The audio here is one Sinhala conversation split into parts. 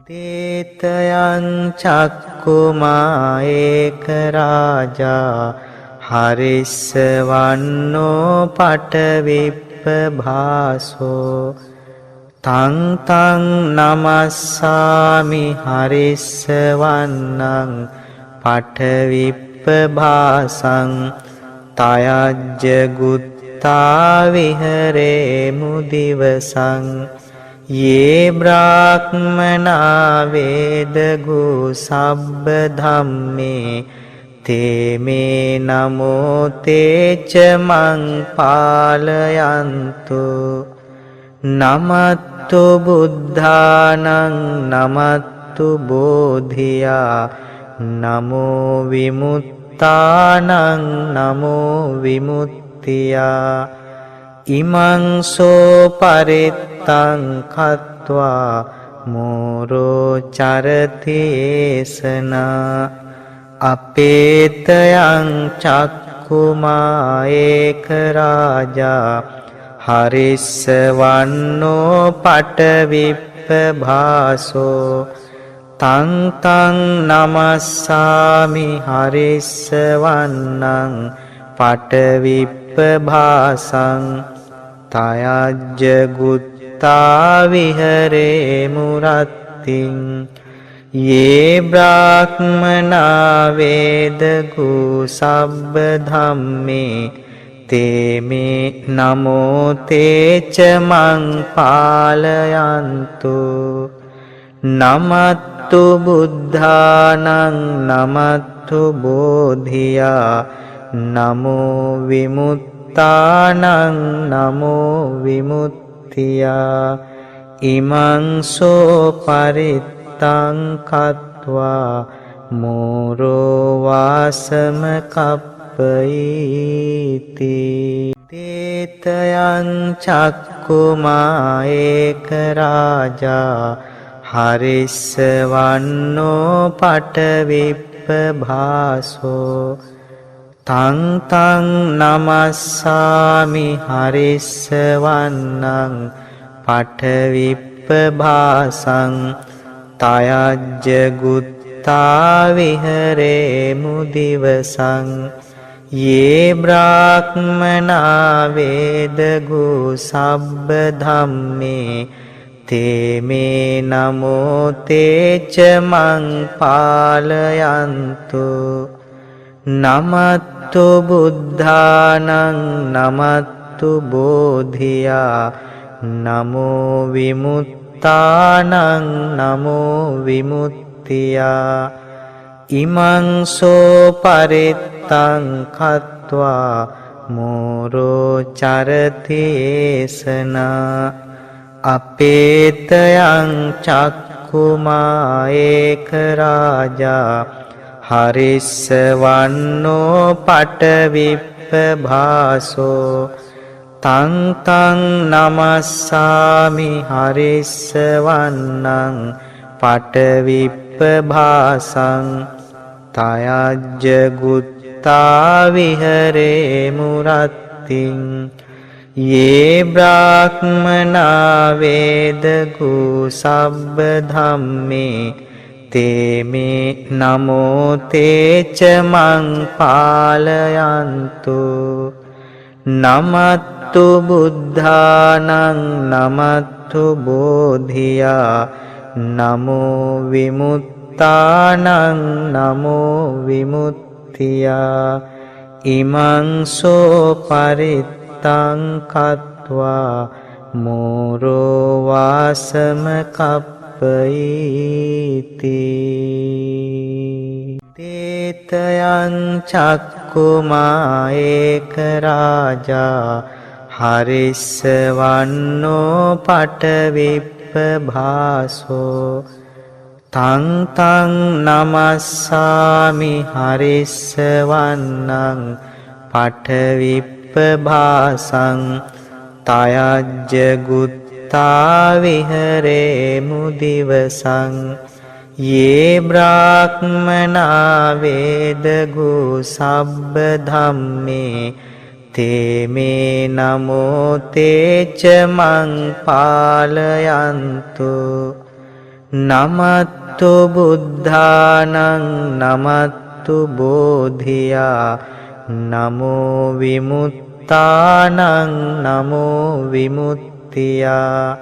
තේතයං චක්කුමා ඒක රාජා හරිස්සවන්නෝ පටවිප්පභාසෝ තං තං නමස්සාමි හරිස්සවන්නං පටවිප්පභාසං තයජ්ජ ගුත්තා විහරේ මුදිවසං ये ब्राह्मणा वेदगु सब्ब धम्मे ते मे नमो ते च मं पालयन्तु नमत्तु बुद्धानं नमत्तु बोधिया नमो विमुत्तानं नमो विमुत्तिया ඉමං සෝ පරිත්තං කତ୍වා මෝරෝ චරතේසනා අපේතයං චක්කුමා ඒක රාජා හරිස්සවන්නෝ පටවිප්පභාසෝ තං තං නමස්සාමි හරිස්සවන්නං පටවිප්පභාසං තයජ්ජ ගුත්තා විහරේ මුරත්තිං යේ බ්‍රාහ්මනා වේදගු සබ්බ ධම්මේ තේ මේ නමෝ තේ ච මං පාලයන්තු නමත්තු බුද්ධානං නමත්තු බෝධියා නමෝ විමුත්තානං නමෝ විමුත්තියා ඉමං සෝ පරිත්තං කତ୍වා මෝරෝ වාසම කප්පයිති තේතයං චක්කුමා ඒක රාජා හරිස්සවන්නෝ පටවිප්පභාසෝ තං තං නමස්සාමි හරිස්සවන්නං පටවිප්පභාසං තයජ්ජ ගුත්තා විහරේ මුදිවසං යේ බ්‍රාහ්මනා වේදගු සබ්බ ධම්මේ තේ මේ නමෝ තේ ච මං පාලයන්තු නමත්තු බුද්ධානං නමත්තු බෝධියා නමෝ විමුත්තානං නමෝ විමුත්තියා ඉමං සෝ පරිත්තං කତ୍වා මෝරෝ චරතේසනා අපේතයං චක්කුමා ඒක රාජා හරිස්සවන්නෝ පටවිප්පභාසෝ තං තං නමස්සාමි හරිස්සවන්නං පටවිප්පභාසං තයජ්ජ ගුත්තා විහරේ මුරත්තිං යේ බ්‍රාහ්මනා වේදගු සබ්බ ධම්මේ තේ මේ නමෝ තේ ච මං පාලයන්තු නමත්තු බුද්ධානං නමත්තු බෝධියා නමෝ විමුත්තානං නමෝ විමුත්තියා ඉමං සෝ පරිත්තං කତ୍වා මෝරෝ වාසම කප්පයිති තේතයං චක්කුමා ඒක රාජා හරිස්සවන්නෝ පටවිප්පභාසෝ තං තං නමස්සාමි හරිස්සවන්නං පටවිප්පභාසං තයජ්ජ ගුත්තා විහරේ මුදිවසං යේ බ්‍රාහ්මනා වේදගු සබ්බ ධම්මේ තේ මේ නමෝ තේ ච මං පාලයන්තු නමත්තු බුද්ධානං නමත්තු බෝධියා නමෝ විමුත්තානං නමෝ විමුක්තියා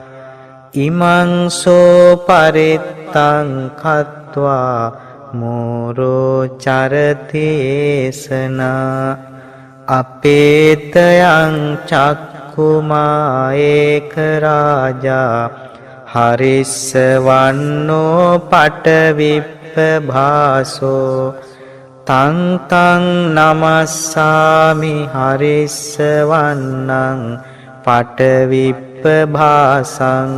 ඉමං සෝ පරිත්තං කତ୍වා මෝරෝ චරති ඒසනා අපේතයං චක්කුමා ඒක රාජා හරිස්සවන්නෝ පටවිප්පභාසෝ තං තං නමස්සාමි හරිස්සවන්නං පටවිප්පභාසං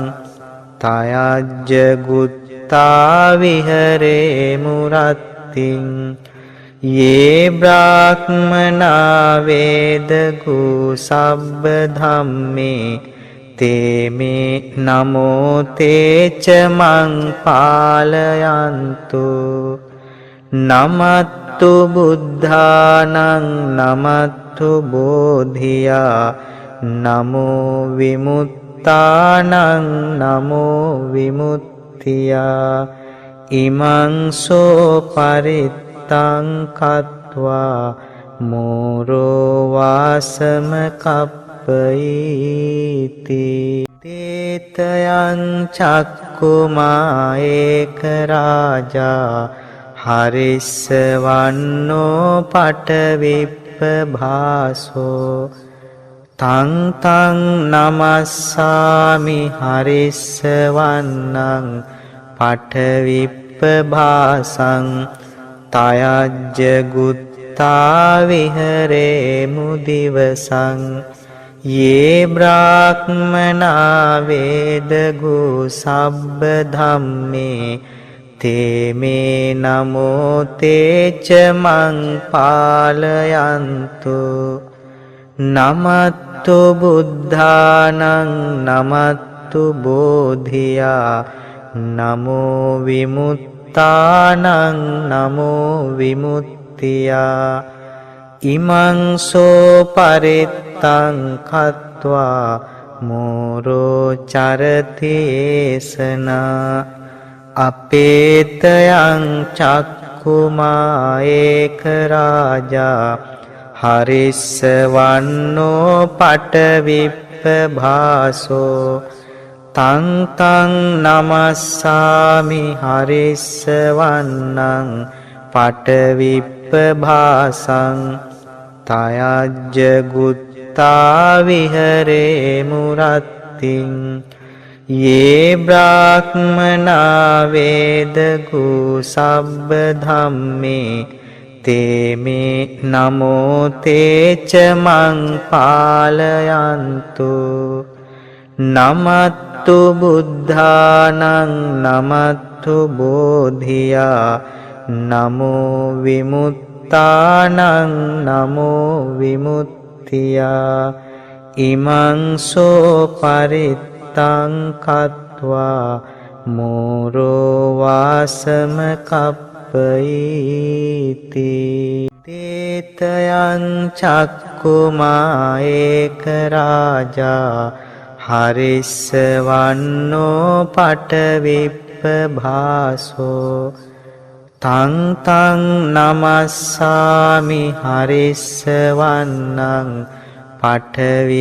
තයජ්ජ ගුත්තා විහරේ මුරත්තිං යේ බ්‍රාහ්මනා වේදගු සබ්බ ධම්මේ තේමේ නමෝ තේච මං පාලයන්තු නමත්තු බුද්ධානං නමත්තු බෝධියා නමෝ විමුත්තානං නමෝ විමුක්තියා ඉමං සෝ පරිත්තං කତ୍වා මෝරෝ වාසම කප්පයිති තේතයං චක්කුමා ඒක රාජා හරිස්සවන්නෝ පටවිප්පභාසෝ තං තං නමස්සාමි හරිස්සවන්නං පටවිප්පභාසං තයජ්ජ ගුත්තා විහරේ මුදිවසං යේ බ්‍රාහ්මනා වේදගු සබ්බ ධම්මේ තේමේ නමෝ තේච මං පාලයන්තු නමත්තු බුද්ධානං නමත්තු බෝධියා නමෝ විමුත්තානං නමෝ විමුක්තියා ඉමං සෝ පරිත්තං කତ୍වා මෝරෝ චරති ඒසනා අපේතයං චක්කුමා ඒක රාජා හරිස්සවන්නෝ පටවිප්පභාසෝ තං තං නමස්සාමි හරිස්සවන්නං පටවිප්පභාසං තයජ්ජ ගුත්තා විහරේ මුරත්තිං යේ බ්‍රාහ්මනා වේදගු සබ්බ ධම්මේ තේමේ නමෝ තේච මං පාලයන්තු නමත්තු බුද්ධානං නමත්තු බෝධියා නමෝ විමුත්තානං නමෝ විමුක්තියා ඉමං සෝ පරිත්තං කତ୍වා මෝරෝ වාසම කප්පයිති තේතයං චක්කුමා ඒක රාජා හරිස්සවන්නෝ පටවිප්පභාසෝ තං තං නමස්සාමි හරිස්සවන්නං පටවිප්පභාසං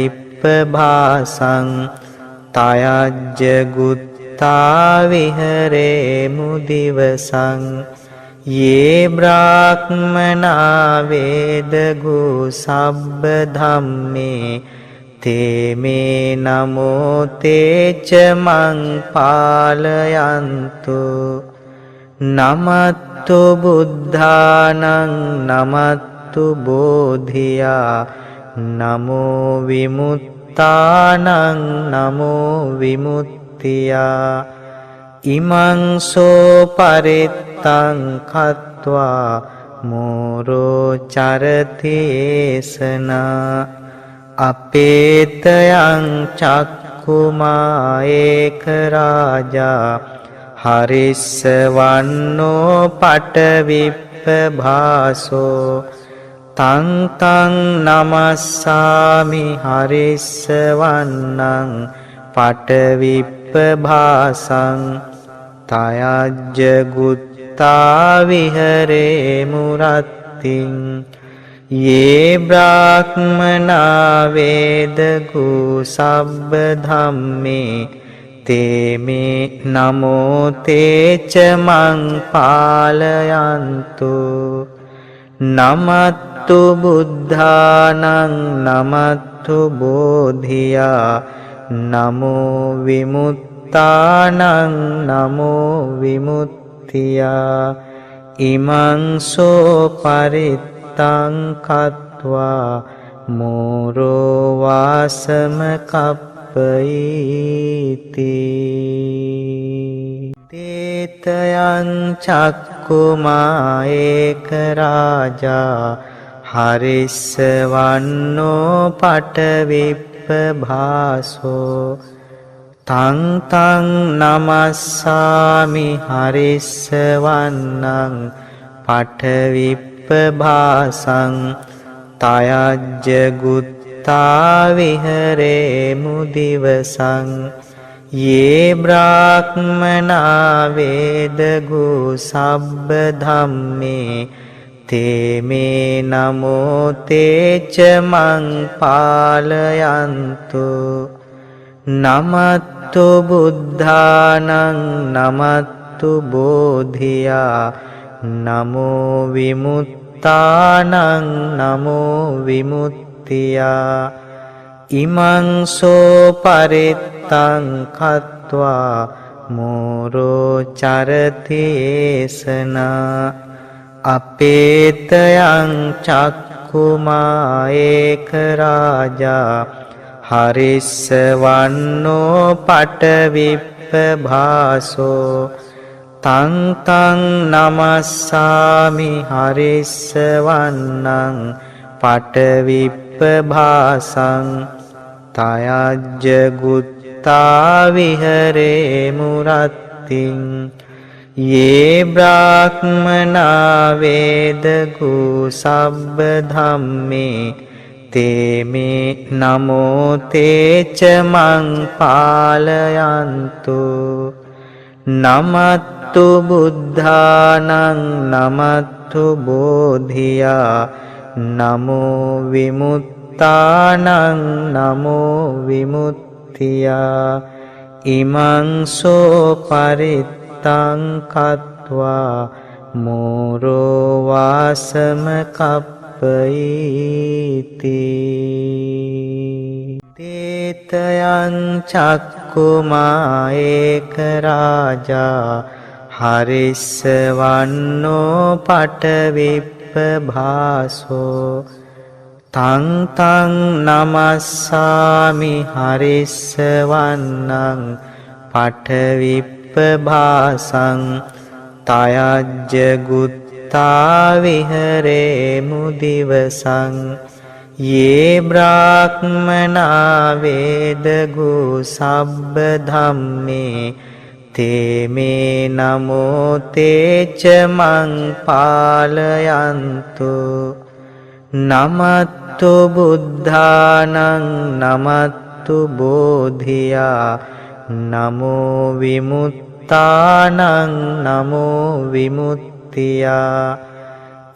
තයජ්ජ ගුත්තා විහරේ මුදිවසං යේ බ්‍රාහ්මනා වේදගු සබ්බ ධම්මේ තේමේ නමෝ තේච මං පාලයන්තු නමත්තු බුද්ධානං නමත්තු බෝධියා නමෝ විමුත්තානං නමෝ විමුක්තියා ඉමං සෝ පරිත්තං කତ୍වා මෝරෝ චරති ඒසනා අපේතයං චක්කුමා ඒක රාජා හරිස්සවන්නෝ පටවිප්පභාසෝ තං තං නමස්සාමි හරිස්සවන්නං පටවිප්පභාසං තයජ්ජ ගුත්තා විහරේ මුරත්තිං යේ බ්‍රාහ්මනා වේදගු සබ්බ ධම්මේ තේමේ නමෝ තේච මං පාලයන්තු නමත්තු බුද්ධානං නමත්තු බෝධියා නමෝ විමුත්තානං නමෝ විමුක්තියා ඉමං සෝ පරිත්තං කତ୍වා මෝරෝ වාසම කප්පයිති තේතයං චක්කුමා ඒක රාජා හරිස්සවන්නෝ පටවිප්පභාසෝ තං තං නමස්සාමි හරිස්සවන්නං පටවිප්පභාසං තයජ්ජ ගුත්තා විහරේ මුදිවසං යේ බ්‍රාහ්මනා වේදගු සබ්බ ධම්මේ තේමේ නමෝ තේච මං පාලයන්තු නමත්තු බුද්ධානං නමත්තු බෝධියා නමෝ විමුත්තානං නමෝ විමුක්තියා ඉමං සෝ පරිත්තං කତ୍වා මෝරෝ චරතේසනා අපේතයං චක්කුමා ඒක රාජා හරිස්සවන්නෝ පටවිප්පභාසෝ තං තං නමස්සාමි හරිස්සවන්නං පටවිප්පභාසං තයජ්ජ ගුත්තා විහරේ මුරත්තිං යේ බ්‍රාහ්මනා වේදගු සබ්බ ධම්මේ තේමේ නමෝ තේච මං පාලයන්තු නමත්තු බුද්ධානං නමත්තු බෝධියා නමෝ විමුත්තානං නමෝ විමුක්තියා ඉමං සෝ පරිත්තං කତ୍වා මෝරෝ වාසම කප්පයිති තේතයං චක්කුමා ඒක රාජා හරිස්සවන්නෝ පටවිප්පභාසෝ තං තං නමස්සාමි හරිස්සවන්නං පටවිප්පභාසං තයජ්ජ ගුත්තා විහරේ මුදිවසං යේ බ්‍රාහ්මනා වේදගු සබ්බ ධම්මේ තේමේ නමෝ තේච මං පාලයන්තු නමත්තු බුද්ධානං නමත්තු බෝධියා නමෝ විමුත්තානං නමෝ විමුක්තියා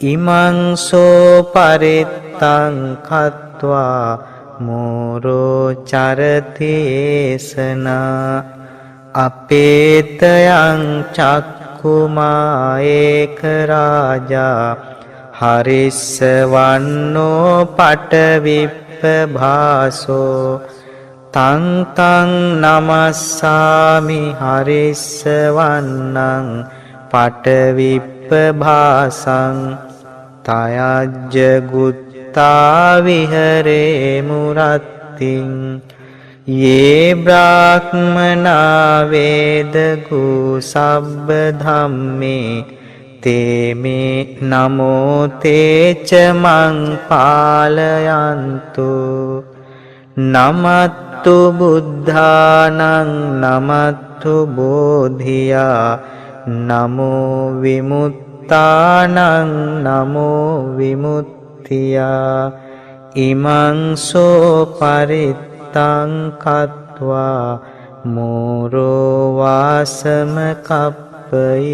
ඉමං සෝ පරිත්තං කତ୍වා මෝරෝ චරතේසනා අපේතයං චක්කුමා ඒක රාජා හරිස්සවන්නෝ පටවිප්පභාසෝ තං තං නමස්සාමි හරිස්සවන්නං පටවිප්පභාසං තයජ්ජ ගුත්තා විහරේ මුරත්තිං යේ බ්‍රාහ්මනා වේදගු සබ්බ ධම්මේ තේමේ නමෝ තේච මං පාලයන්තු නමත්තු බුද්ධානං නමත්තු බෝධියා නමෝ විමුත්තානං නමෝ විමුක්තියා ඉමං සෝ පරිත්තං කତ୍වා මෝරෝ වාසම කප්පයි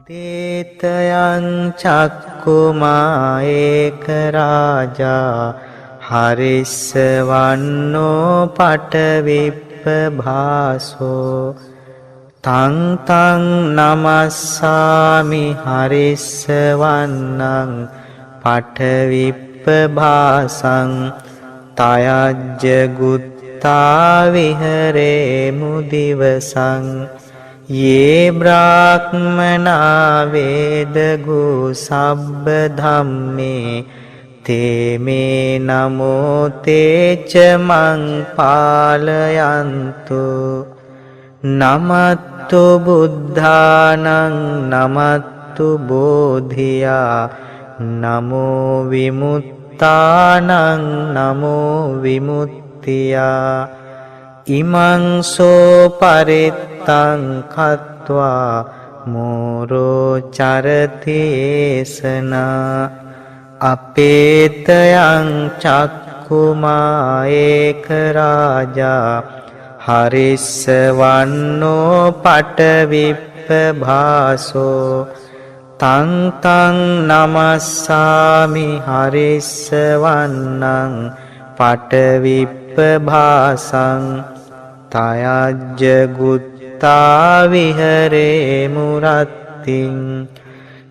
තේතයං චක්කුමා ඒක රාජා හරිස්සවන්නෝ පටවිප්පභාසෝ තං තං නමස්සාමි හරිස්සවන්නං පටවිප්පභාසං තයජ්ජ ගුත්තා විහරේ මුදිවසං යේ බ්‍රාහ්මනා වේදගු සබ්බ ධම්මේ තේමේ නමෝ තේච මං පාලයන්තු නමත්තු බුද්ධානං නමත්තු බෝධියා නමෝ විමුත්තානං නමෝ විමුක්තියා ඉමං සෝ පරිත්තං කତ୍වා මෝරෝ චරතේසනා අපේතයං චක්කුමා ඒක රාජා හරිස්සවන්නෝ පටවිප්පභාසෝ තං තං නමස්සාමි හරිස්සවන්නං පටවිප්පභාසං තයජ්ජ ගුත්තා විහරේ මුරත්තිං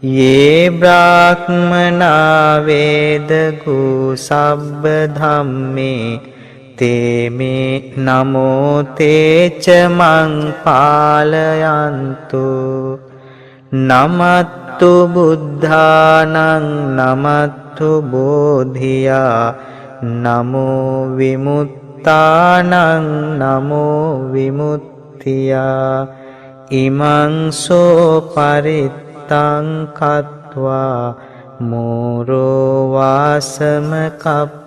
යේ බ්‍රාහ්මනා වේදගු සබ්බ ධම්මේ තේමේ නමෝ තේච මං පාලයන්තු නමත්තු බුද්ධානං නමත්තු බෝධියා නමෝ විමුත්තානං නමෝ විමුක්තියා ඉමං සෝ පරිත්තං කତ୍වා මෝරෝ වාසම කප්පයිති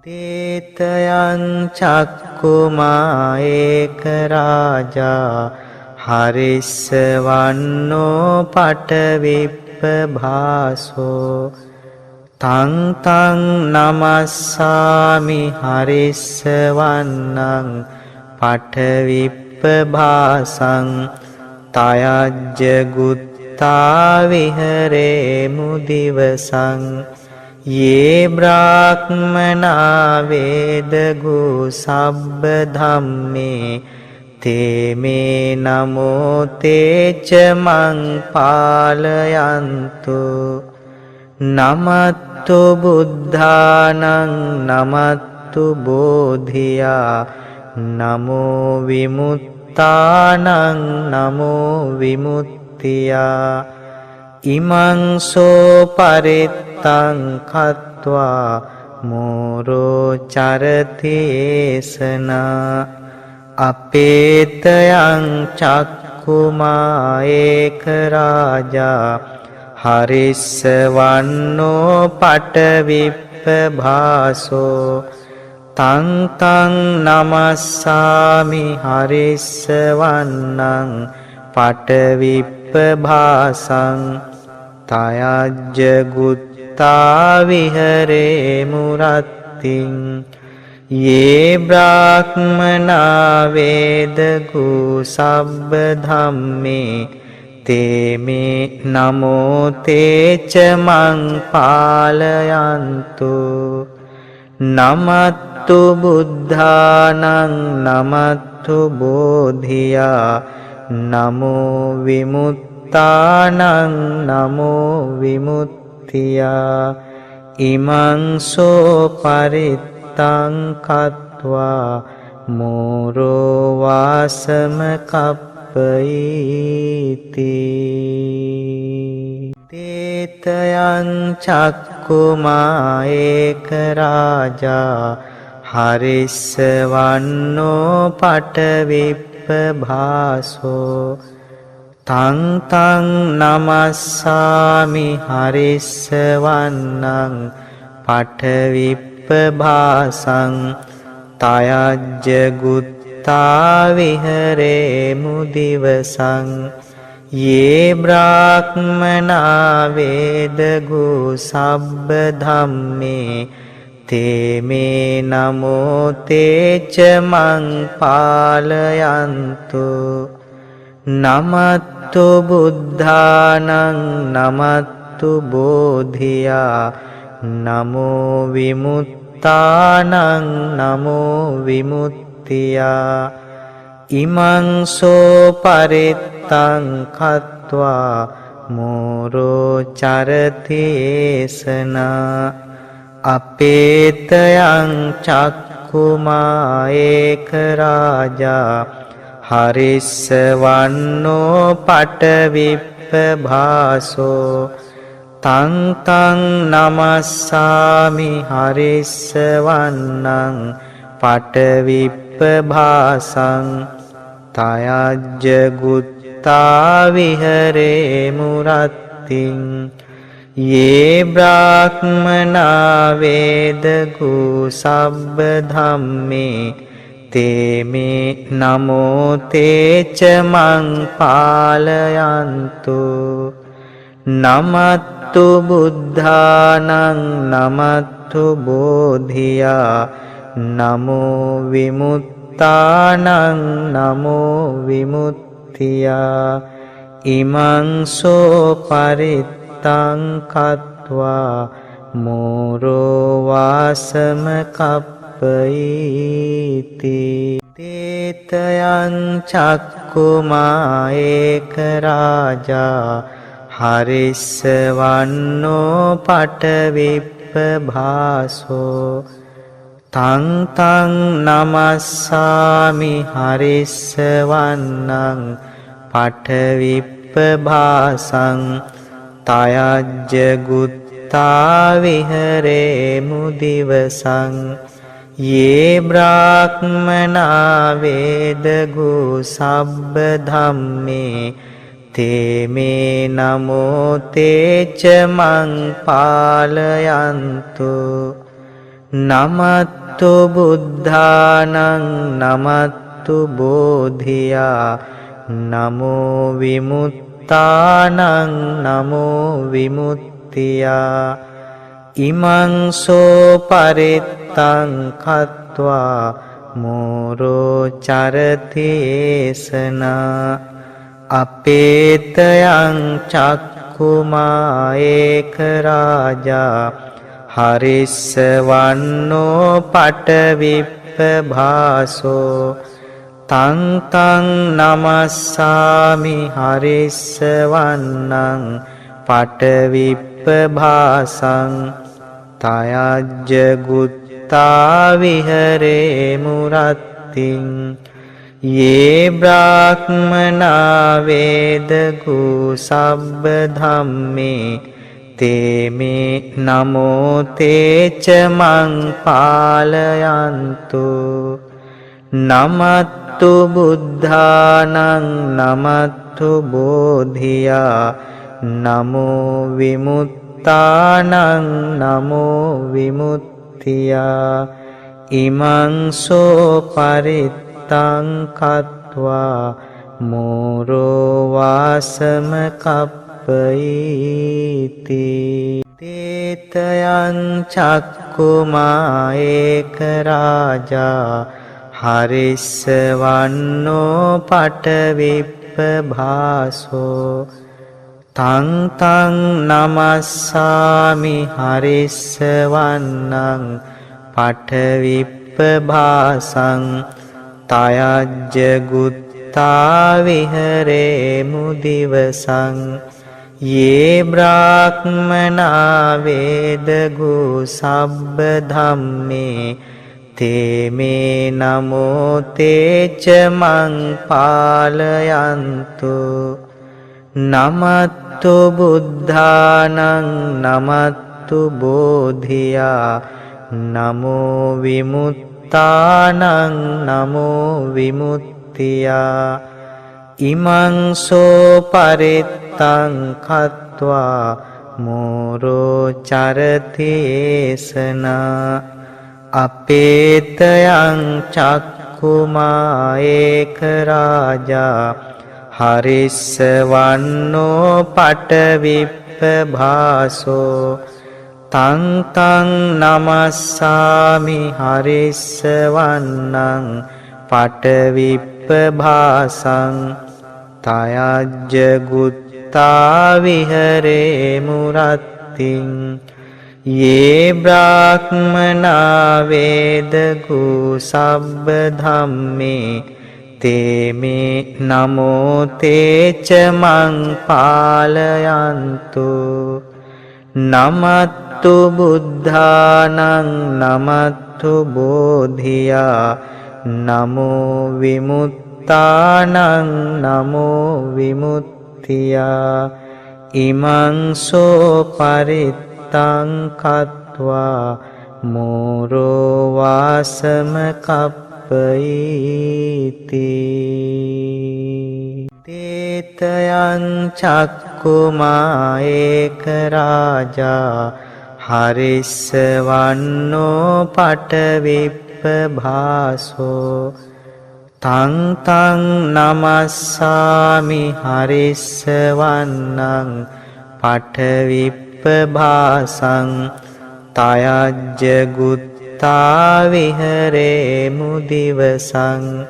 තේතයං චක්කුමා ඒක රාජා හරිස්සවන්නෝ පටවිප්පභාසෝ තං තං නමස්සාමි හරිස්සවන්නං පටවිප්පභාසං තයජ්ජ ගුත්තා විහරේ මුදිවසං යේ බ්‍රාහ්මනා වේදගු සබ්බ ධම්මේ තේමේ නමෝ තේච මං පාලයන්තු නමත්තු බුද්ධානං නමත්තු බෝධියා නමෝ විමුත්තානං නමෝ විමුක්තියා ඉමං සෝ පරිත්තං කତ୍වා මෝරෝ චරතේසනා අපේතයං චක්කුමා ඒක රාජා හරිස්සවන්නෝ පටවිප්පභාසෝ තං තං නමස්සාමි හරිස්සවන්නං පටවිප්පභාසං තයජ්ජ ගුත්තා විහරේ මුරත්තිං යේ බ්‍රාහ්මනා වේදගු සබ්බ ධම්මේ තේමේ නමෝ තේච මං පාලයන්තු නමත්තු බුද්ධානං නමත්තු බෝධියා නමෝ විමුත්තානං නමෝ විමුක්තියා ඉමං සෝ පරිත්තං කତ୍වා මෝරෝ වාසම කප්පයිති තේතයං චක්කුමා ඒක රාජා හරිස්සවන්නෝ පටවිප්පභාසෝ තං තං නමස්සාමි හරිස්සවන්නං පටවිප්පභාසං තයජ්ජ ගුත්තා විහරේ මුදිවසං යේ බ්‍රාහ්මනා වේදගු සබ්බ ධම්මේ ते मे नमो तेच मं पालयन्तु नमत्तु बुद्धानं नमत्तु बोधिया नमो विमुत्तानं नमो विमुत्तिया इमं सो परित्तं खत्वा मोरो चरतीसना अपेतयं चक्कुमा एक राजा हरिस्सवन्नो पटविप्पभासो तं तं नमस्सामि हरिस्सवन्नं पटविप्पभासं तयज्जगुत्ता विहरे मुरत्तिं ये ब्राह्मणा वेदगु सब्बधम्मे ते मे नमो ते च मं पालयन्तु नमत्तु बुद्धानं नमत्तु बोधिया नमो विमुत्तानं नमो विमुत्तिया इमं सो परित्तं कत्वा मोरो वासमकप्पयीति तेतयं चक्कुमा एक राजा हरिस्सवन्नो पटविप्पभासो तं तं नमस्सामि हरिस्सवन्नं पटविप्पभासं तयज्जगुत्ता विहरे मुदिवसं ये ब्राह्मणा वेदगु सब्बधम्मे ते मे नमो ते च मं पालयन्तु नमत्तु बुद्धानं नमत्तु बोधिया नमो विमुत्तानं नमो विमुत्तिया इमं सो परित्तं खत्वा मोरो चरतीसना अपेतयं चक्कुमा एक राजा हरिस्सवन्नो पटविप्पभासो तं तं नमस्सामि हरिस्सवन्नं पटविप्पभासं तयज्जगुत्ता विहरे मुरत्तिं ये ब्राह्मणा वेदगु सब्बधम्मे ते मे नमो ते च मं पालयन्तु नमत्तु बुद्धानं नमत्तु बोधिया नमो विमुत्तानं नमो विमुत्तिया इमं सो परित्तं कत्वा मोरो वासमकप्पयीति तेतयं चक्कुमा एक राजा हरिस्सवन्नो पटविप्पभासो तं तं नमस्सामि हरिस्सवन्नं पटविप्पभासं तयज्जगुत्ता विहरे मुदिवसं ये ब्राह्मणा वेदगु सब्बधम्मे ते मे नमो ते च मं पालयन्तु नमत्तु बुद्धानं नमत्तु बोधिया नमो विमुत्तानं नमो विमुत्तिया इमं सो परित्तं खत्वा मोरो चरतीसना अपेतयं चक्कुमा एक राजा हरिस्सवन्नो पटविप्पभासो තං තං නමස්සාමි හරිස්සවන්නං පඨවිප්පභාසං තයජ්ජ ගුත්තා විහරේ මුරත්තිං යේ බ්‍රාහ්මනා වේදගු සබ්බ ධම්මේ තේ මේ නමෝ තේච මං පාලයන්තු නමත්තු බුද්ධානං නමත්තු බෝධියා නමෝ විමුත්තානං නමෝ විමුක්තියා ඉමං සෝ පරිත්තං කତ୍වා මෝරෝ වාසම කප්පයිති තේතයං චක්කුමා ඒක රාජා හරිස්සවන්නෝ පඨවිප්පභාසෝ තං තං නමස්සාමි හරිස්සවන්නං පඨවිප්පභාසං තයජ්ජ ගුත්තා විහරේ මුදිවසං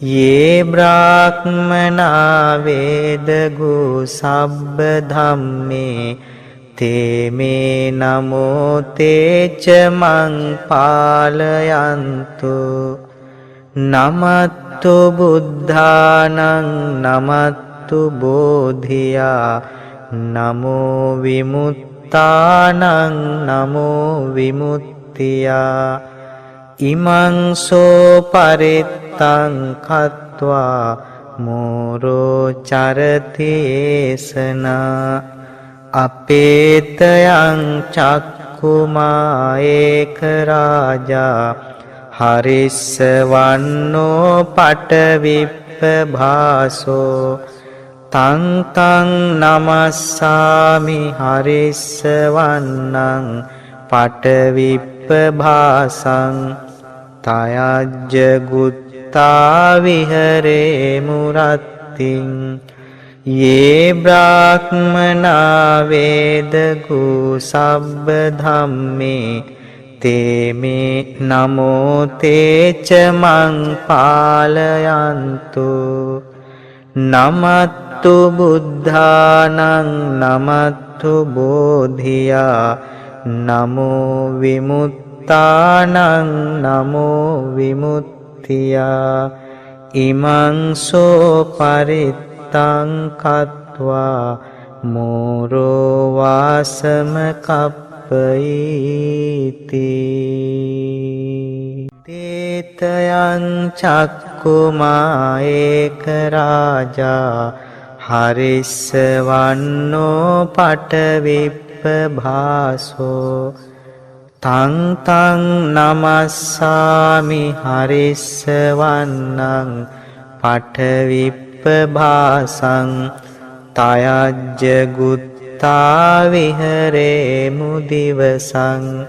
යේ බ්‍රාහ්මනා වේදගු සබ්බ ධම්මේ තේ මේ නමෝ තේච මං පාලයන්තු නමත්තු බුද්ධානං නමත්තු බෝධියා නමෝ විමුත්තානං නමෝ විමුක්තියා ඉමං සෝ පරිත්තං කତ୍වා මෝරෝ චරතේසනා අපේතයං චක්කුමා ඒක රාජා හරිස්සවන්නෝ පඨවිප්පභාසෝ තං තං නමස්සාමි හරිස්සවන්නං පඨවිප්පභාසං තයජ්ජ ගුත්තා විහරේ මුරත්තිං යේ බ්‍රාහ්මනා වේදගු සබ්බ ධම්මේ තේ මේ නමෝ තේච මං පාලයන්තු නමත්තු බුද්ධානං නමත්තු බෝධියා නමෝ විමුත්තානං නමෝ විමුක්තියා ඉමං සෝ පරිත්තං කତ୍වා මෝරෝ වාසම කප්පයිති තේතයං චක්කුමා ඒක රාජා හරිස්සවන්නෝ පඨවිප්පභාසෝ තං තං නමස්සාමි හරිස්සවන්නං පඨවිප්පභාසං තයජ්ජ ගුත්තා විහරේ මුදිවසං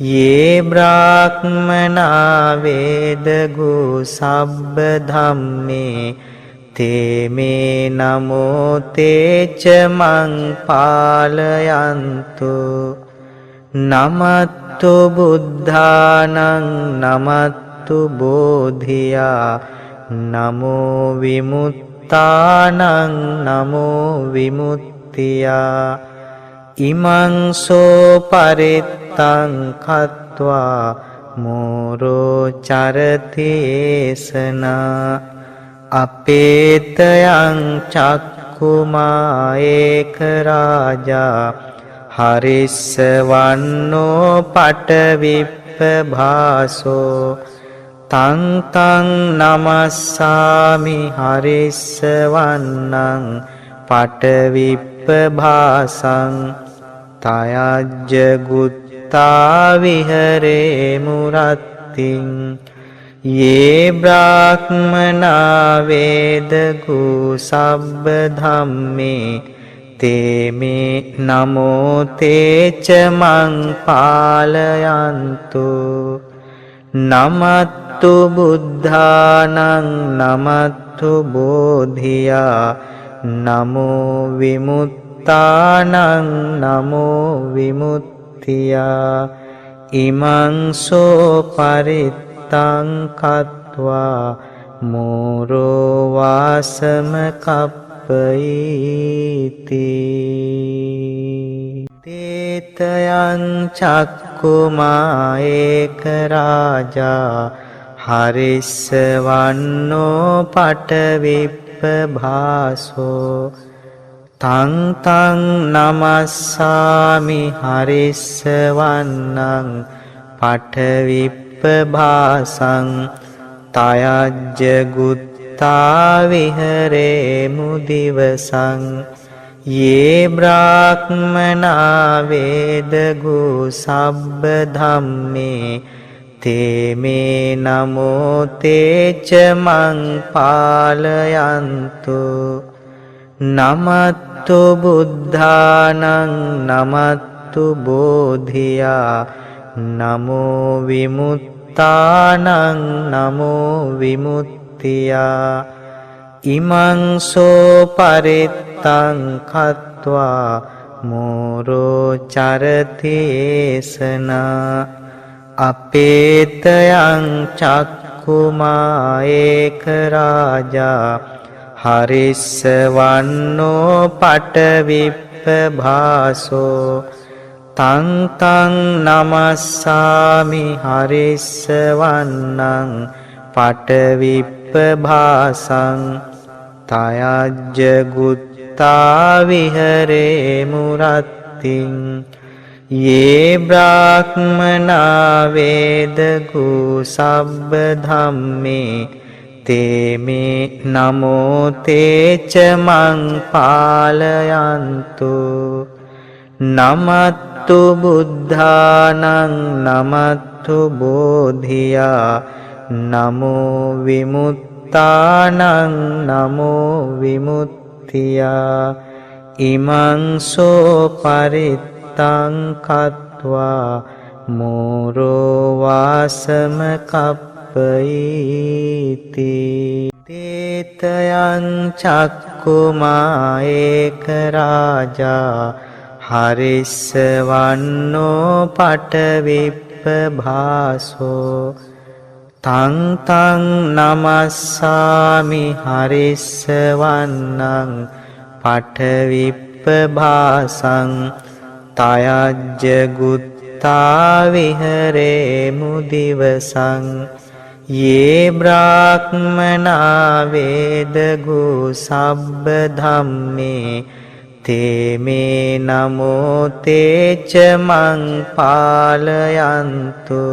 යේ බ්‍රාහ්මනා වේදගු සබ්බ ධම්මේ තේ මේ නමෝ තේච මං පාලයන්තු නමත්තු බුද්ධානං නමත්තු බෝධියා නමෝ විමුත්තානං නමෝ විමුක්තියා ඉමං සෝ පරිත්තං කତ୍වා මෝරෝ චරතේසනා අපේතයං චක්කුමා ඒක රාජා හරිස්සවන්නෝ පඨවිප්පභාසෝ තං තං නමස්සාමි හරිස්සවන්නං පඨවිප්පභාසං තයජ්ජ ගුත්තා විහරේ මුරත්තිං යේ බ්‍රාහ්මනා වේදගු සබ්බ ධම්මේ තේ මේ නමෝ තේච මං පාලයන්තු නමත්තු බුද්ධානං නමත්තු බෝධියා නමෝ විමුත්තානං නමෝ විමුක්තියා විමුක්තියා ඉමං සෝ පරිත්තං කତ୍වා මෝරෝ වාසම කප්පයිති තේතයං චක්කුමා ඒක රාජා හරිස්සවන්නෝ පටවිප්පභාසෝ තං තං නමස්සාමි හරිස්සවන්නං පටවිප්පභාසං තයජ්ජ ගුත්තා විහරේමු දිවසං යේ බ්‍රාහ්මනා වේදගු සබ්බ ධම්මේ තේ මේ නමෝ තේච මං පාලයන්තු නමත්තු බුද්ධානං නමත්තු බෝධියා නමෝ විමුත්තානං නමෝ විමුක්තියා ඉමං සෝ පරිත්තං කତ୍වා මෝරෝ චරතේසනා අපේතයං චක්කුමා ඒක රාජා හරිස්සවන්නෝ පටවිප්පභාසෝ තං තං නමස්සාමි හරිස්සවන්නං පටවිප්පභාසං තයජ්ජ ගුත්තා විහරේමු රත්තිං යේ බ්‍රාහ්මනා වේදගු සබ්බ ධම්මේ තේ මේ නමෝ තේච මං පාලයන්තු නමත්තු බුද්ධානං නමත්තු බෝධියා නමෝ විමුත්තානං නමෝ විමුක්තියා ඉමං සෝ පරිත්තං කତ୍වා මෝරෝ වාසම කප්පයිති තේතයං චක්කුමා ඒක රාජා හරිස්සවන්නෝ පටවිප්පභාසෝ තං තං නමස්සාමි හරිස්සවන්නං පටවිප්පභාසං තයජ්ජ ගුත්තා විහරේමු දිවසං යේ බ්‍රාහ්මනා වේදගු සබ්බ ධම්මේ තේ මේ නමෝ තේච මං පාලයන්තු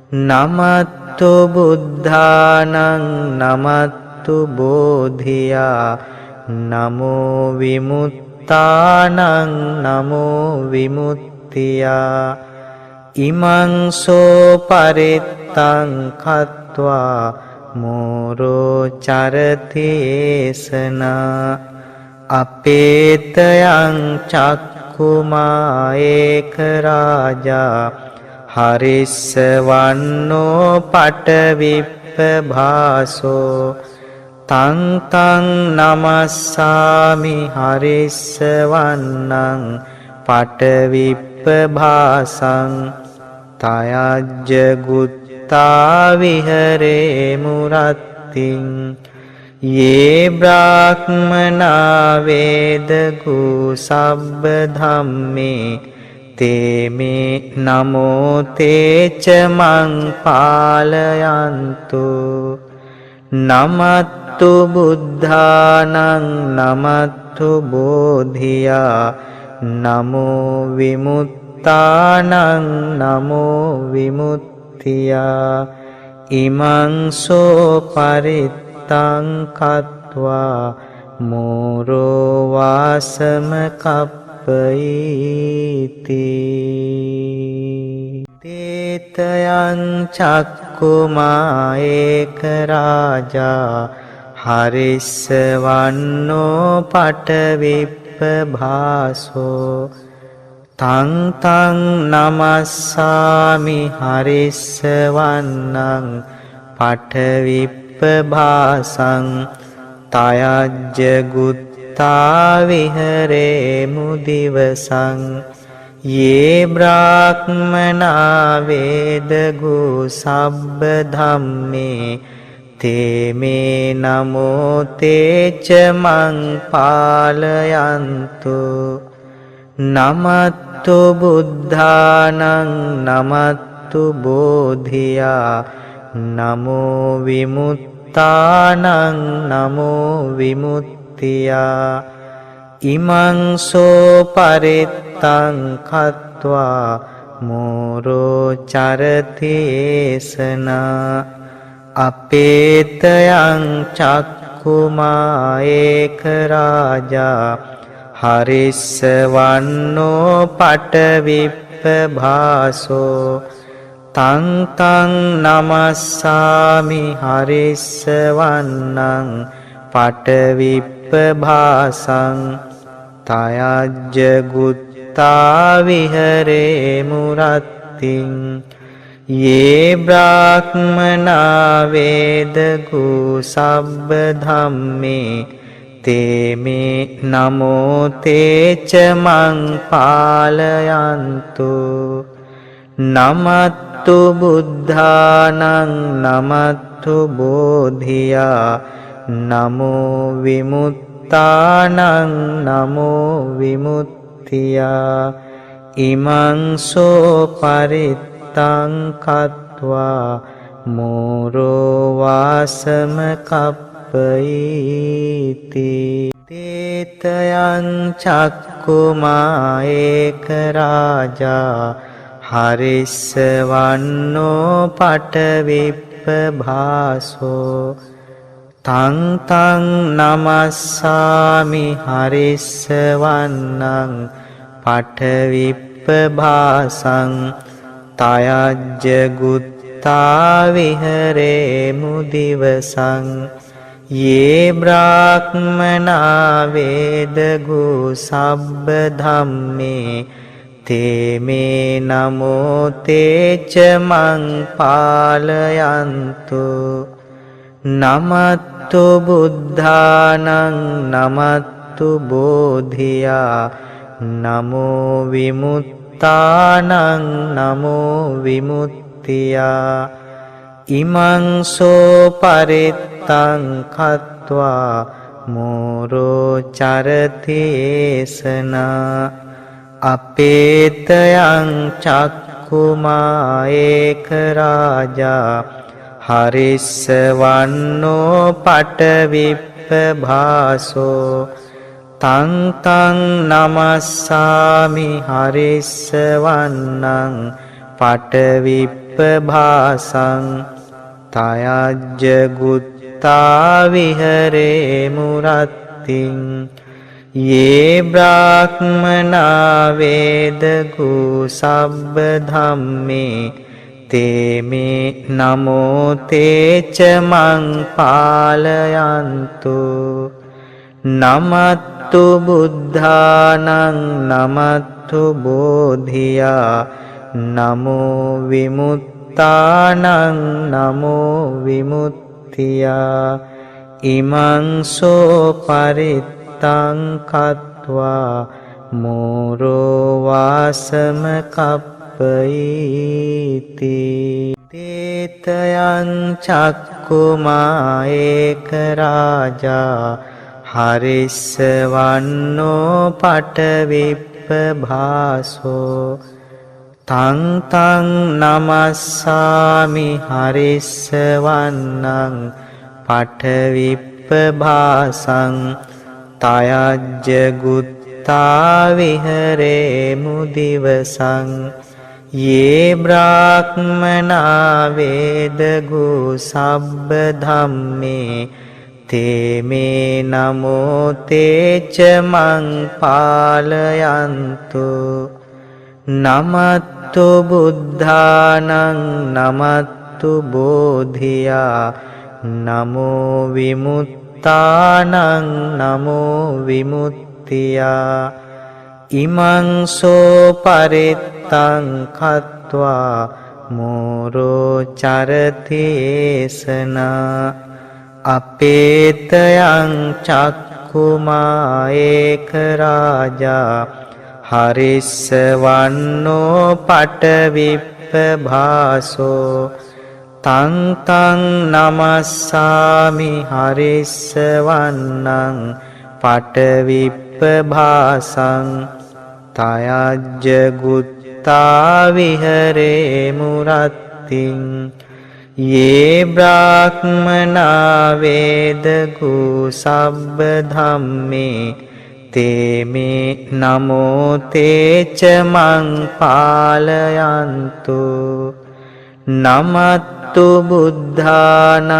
නමත්තු බුද්ධානං නමත්තු බෝධියා නමෝ විමුත්තානං නමෝ විමුක්තියා ඉමං සෝ පරිත්තං කତ୍වා මෝරෝ චරතේසනා අපේතයං චක්කුමා ඒක රාජා හරිස්සවන්නෝ පටවිප්පභාසෝ තං තං නමස්සාමි හරිස්සවන්නං පටවිප්පභාසං තයජ්ජ ගුත්තා විහරේමු රත්තිං යේ බ්‍රාහ්මනා වේදගු සබ්බ ධම්මේ තේ මේ නමෝ තේච මං පාලයන්තු නමත්තු බුද්ධානං නමත්තු බෝධියා නමෝ විමුත්තානං නමෝ විමුක්තියා ඉමං සෝ පරිත්තං කତ୍වා මෝරෝ වාසම කප්පයිති තේතයං චක්කුමා ඒක රාජා හරිස්සවන්නෝ පටවිප්පභාසෝ තං තං නමස්සාමි හරිස්සවන්නං පටවිප්පභාසං තයජ්ජ ගුත්තා විහරේමු දිවසං ये ब्राह्मणा वेदगु सब्ब धम्मे ते मे नमो ते च मं पालयन्तु नमत्तु बुद्धानं नमत्तु बोधिया नमो विमुत्तानं नमो विमुत्तिया इमं सो परित्तं खत्वा मोरो चरतीसना अपेतयं चक्कुमा एक राजा हरिस्सवन्नो पटविप्पभासो तं तं नमस्सामि हरिस्सवन्नं पटविप्पभासं तयज्जगुत्ता विहरे मुरत्तिं ये ब्राह्मणा वेदगु सब्ब धम्मे ते मे नमो ते च मं पालयन्तु नमत्तु बुद्धानं नमत्तु बोधिया नमो विमुत्तानं नमो विमुत्तिया इमं सो परित्तं खत्वा मोरो वासमकप्पयीति तेतयं चक्कुमा एक राजा हरिस्सवन्नो पटविप्पभासो तं तं नमस्सामि हरिस्सवन्नं पटविप्पभासं तयज्जगुत्ता विहरे मुदिवसं ये ब्राह्मणा वेदगु सब्ब धम्मे ते मे नमो ते च मं पालयन्तु नमत्तु बुद्धानं नमत्तु बोधिया नमो विमुत्तानं नमो विमुत्तिया इमं सो परित्तं खत्वा मोरो चरतीसना अपेतयं चक्कुमा एक राजा हरिस्सवन्नो पटविप्पभासो तं तं नमस्सामि हरिस्सवन्नं पटविप्पभासं तयज्जगुत्ता विहरे मुरत्तिं ये ब्राह्मणा वेदगु सब्ब धम्मे ते मे नमो ते च मं पालयन्तु नमत्तु बुद्धानं नमत्तु बोधिया नमो विमुत्तानं नमो विमुत्तिया इमं सो परित्तं खत्वा मोरो वासमकप्पयीति तेतयं चक्कुमा एक राजा हरिस्सवन्नो पटविप्पभासो तं तं नमस्सामि हरिस्सवन्नं पटविप्पभासं तयज्जगुत्ता विहरे मुदिवसं ये ब्राह्मणा वेदगु सब्ब धम्मे ते मे नमो ते च मं पालयन्तु नमत्तु बुद्धानं नमत्तु बोधिया नमो विमुत्तानं नमो विमुत्तिया इमं सो परित्तं खत्वा मोरो चरतीसना अपेतयं चक्कुमा एक राजा හරිස්සවන්නෝ පටවිප්පභාසෝ තං තං නමස්සාමි හරිස්සවන්නං පටවිප්පභාසං තයජ්ජ ගුත්තා විහරේ මුරත්තිං යේ බ්‍රාහ්මනා වේදගු සබ්බ ධම්මේ තේමේ නමෝ තේච මං පාලයන්තු නමත්තු බුද්ධානං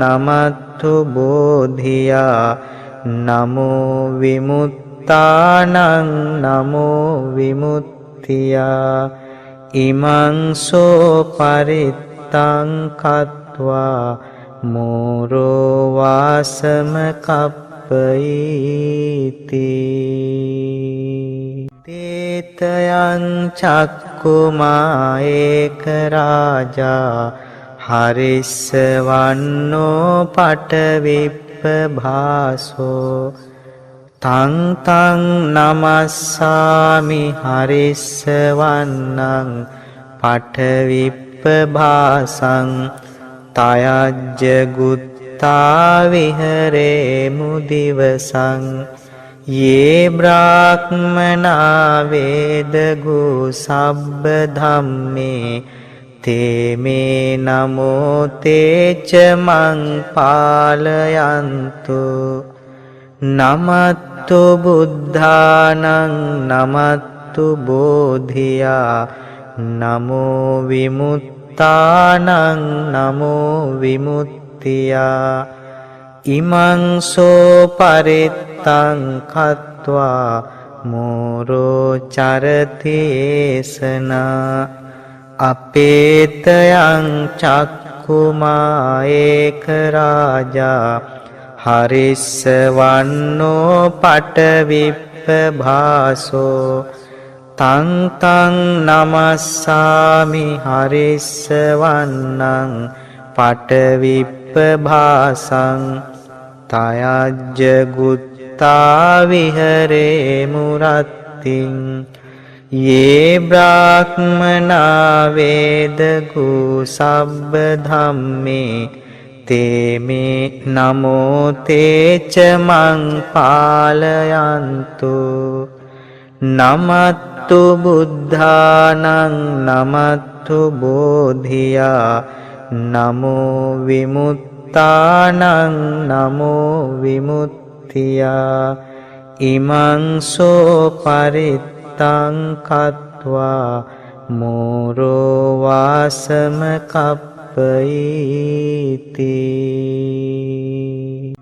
නමත්තු බෝධියා නමෝ විමුත්තානං නමෝ විමුක්තියා ඉමං සෝ පරිත්තං කତ୍වා මෝරෝ වාසම කප්පයිති තේතයං චක්කුමා ඒක රාජා හරිස්සවන්නෝ පටවිප්පභාසෝ තං තං නමස්සාමි හරිස්සවන්නං පටවිප්පභාසං තයජ්ජ ගුත්තා විහරේ මුදිවසං යේ බ්‍රාහ්මනා වේදගු සබ්බ ධම්මේ තේමේ නමෝ තේච මං පාලයන්තු නමත්තු බුද්ධානං නමත්තු බෝධියා නමෝ විමුත්තානං නමෝ විමුක්තියා ඉමං සෝ පරිත්තං කତ୍වා මෝරෝ චරතේසනා අපේතයං චක්කුමා ඒක රාජා හරිස්සවන්නෝ පටවිප්පභාසෝ තං තං නමස්සාමි හරිස්සවන්නං පටවිප්පභාසං තයජ්ජ ගුත්තා විහරේ මුරත්තිං යේ බ්‍රාහ්මනා වේදගු සබ්බ ධම්මේ තේමේ නමෝ තේච මං පාලයන්තු නමත්තු බුද්ධානං නමත්තු බෝධියා නමෝ විමුත්තානං නමෝ විමුක්තියා ඉමං සෝ පරිත්තං කତ୍වා මෝරෝ වාසම කප්පයිති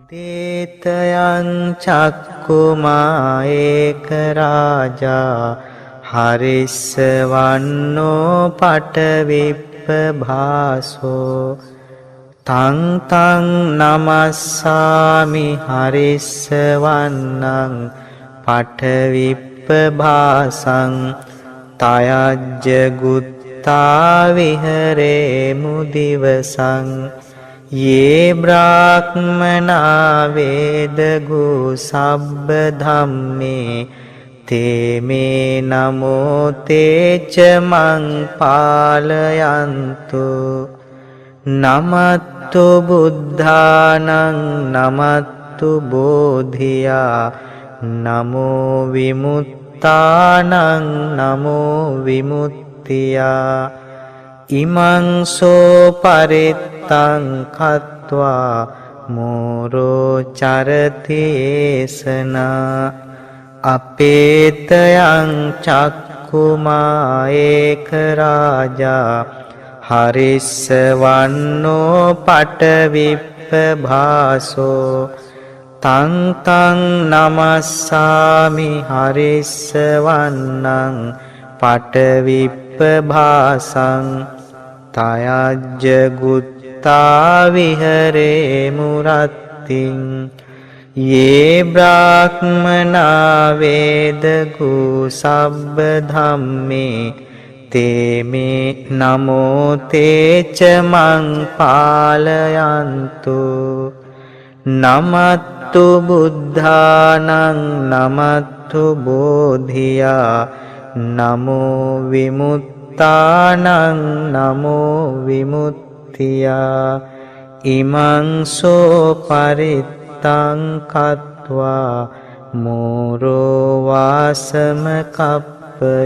තේතයං චක්කුමා ඒක රාජා හරිස්සවන්නෝ පටවිප්පභාසෝ තං තං නමස්සාමි හරිස්සවන්නං පටවිප්පභාසං තයජ්ජ ගුත්තා විහරේ මුදිවසං යේ බ්‍රාහ්මනා වේදගු සබ්බ ධම්මේ තේමේ නමෝ තේච මං පාලයන්තු නමත්තු බුද්ධානං නමත්තු බෝධියා නමෝ විමුත්තානං නමෝ විමුක්තියා ඉමං සෝ පරිත්තං කତ୍වා මෝරෝ චරතේසනා අපේතයං චක්කුමා ඒක රාජා හරිස්සවන්නෝ පටවිප්පභාසෝ තං තං නමස්සාමි හරිස්සවන්නං පටවිප්පභාසං තයජ්ජ ගුත්තා විහරේ මුරත්තිං යේ බ්‍රාහ්මනා වේදගු සබ්බ ධම්මේ තේමේ නමෝ තේච මං පාලයන්තු නමත්තු බුද්ධානං නමත්තු බෝධියා නමෝ විමුත්තානං නමෝ විමුක්තියා ඉමං සෝ පරිත්තං කତ୍වා මෝරෝ වාසම කප්පයිති.